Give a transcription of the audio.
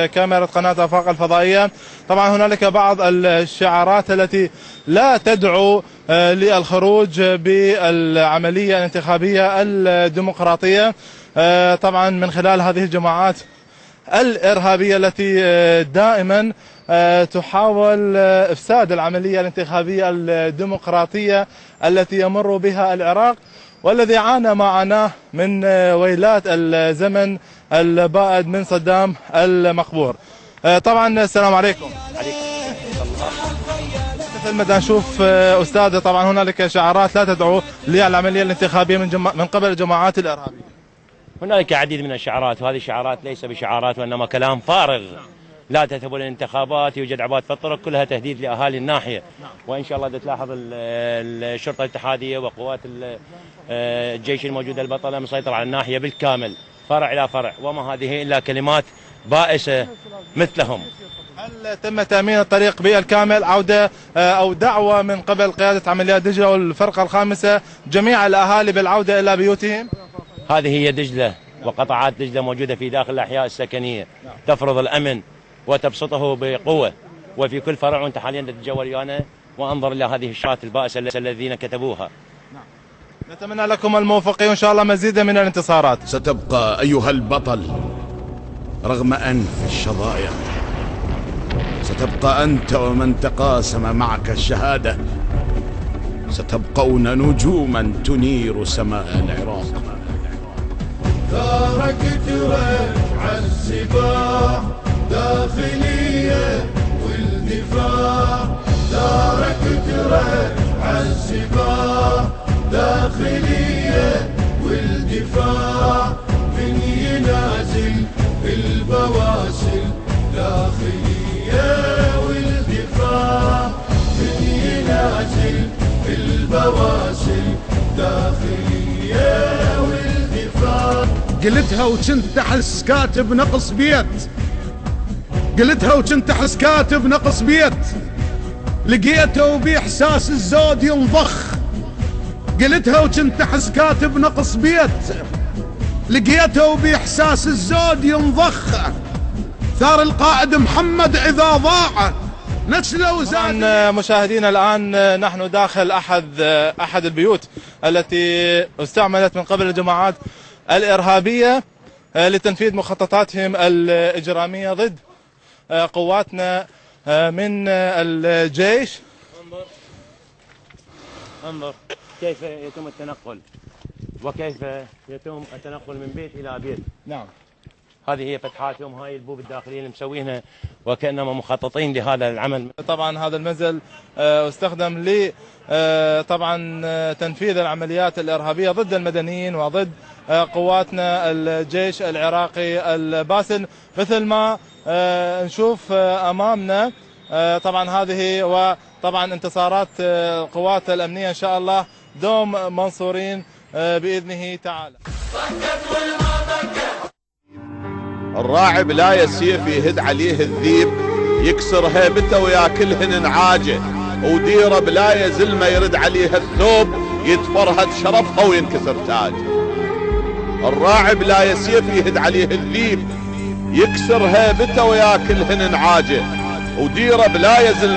كاميرا قناة آفاق الفضائية. طبعا هنالك بعض الشعارات التي لا تدعو للخروج بالعملية الانتخابية الديمقراطية، طبعا من خلال هذه الجماعات الإرهابية التي دائما تحاول إفساد العملية الانتخابية الديمقراطية التي يمر بها العراق، والذي عانى ما عاناه من ويلات الزمن البائد من صدام المقبور. طبعا السلام عليكم. مثل ما نشوف أستاذ، طبعا هنالك شعارات لا تدعو للعملية الانتخابية من قبل الجماعات الإرهابية. هنالك العديد من الشعارات، وهذه الشعارات ليس بشعارات وإنما كلام فارغ. لا تذهب الانتخابات، يوجد عباد في الطرق، كلها تهديد لأهالي الناحية. وإن شاء الله تلاحظ الشرطة الاتحادية وقوات الجيش الموجودة البطلة مسيطرة على الناحية بالكامل، فرع إلى فرع، وما هذه إلا كلمات بائسة مثلهم. هل تم تأمين الطريق بالكامل؟ عودة أو دعوة من قبل قيادة عمليات دجلة والفرقة الخامسة جميع الأهالي بالعودة إلى بيوتهم؟ هذه هي دجلة، وقطعات دجلة موجودة في داخل الأحياء السكنية تفرض الأمن وتبسطه بقوة، وفي كل فرع. وأنت حاليا تتجول وأنا وأنظر إلى هذه الشعارات البائسة الذين كتبوها. نتمنى لكم الموفقية وإن شاء الله مزيدا من الانتصارات. ستبقى أيها البطل رغم أنف الشظايا، ستبقى أنت ومن تقاسم معك الشهادة، ستبقون نجوما تنير سماء العراق. ثارك ترفع السباع داخلية والدفاع، ثارك ترفع السباع داخلية والدفاع، من ينازل البواسل داخلية والدفاع، من ينازل البواسل داخلية والدفاع. قلتها وكنت احس كاتب نقص بيت، قلتها وكنت احس كاتب نقص بيت، لقيته وبإحساس الزود ينضخ. قلتها وكنت احس كاتب نقص بيت، لقيته وبإحساس الزود ينضخ. ثار القائد محمد إذا ضاع نسله وزاد. مشاهدينا الآن نحن داخل أحد البيوت التي استعملت من قبل الجماعات الإرهابية لتنفيذ مخططاتهم الإجرامية ضد قواتنا من الجيش. انظر كيف يتم التنقل، وكيف يتم التنقل من بيت إلى بيت. نعم، هذه هي فتحاتهم، هاي البوب الداخلية اللي مسوينها وكأنما مخططين لهذا العمل. طبعا هذا المنزل استخدم ل طبعا تنفيذ العمليات الإرهابية ضد المدنيين وضد قواتنا الجيش العراقي الباسل، مثل ما نشوف أمامنا. طبعا هذه وطبعا انتصارات القوات الأمنية إن شاء الله دوم منصورين بإذنه تعالى. الراعب لا يسيف يهد عليه الذيب، يكسر هيبته وياكلهن انعاجه، وديره بلا يزل ما يرد عليها الثوب، يتفرهد شرفها وينكسر تاجه. الراعب لا يسيف يهد عليه الذيب، يكسر هيبته وياكلهن انعاجه، وديره بلا يزل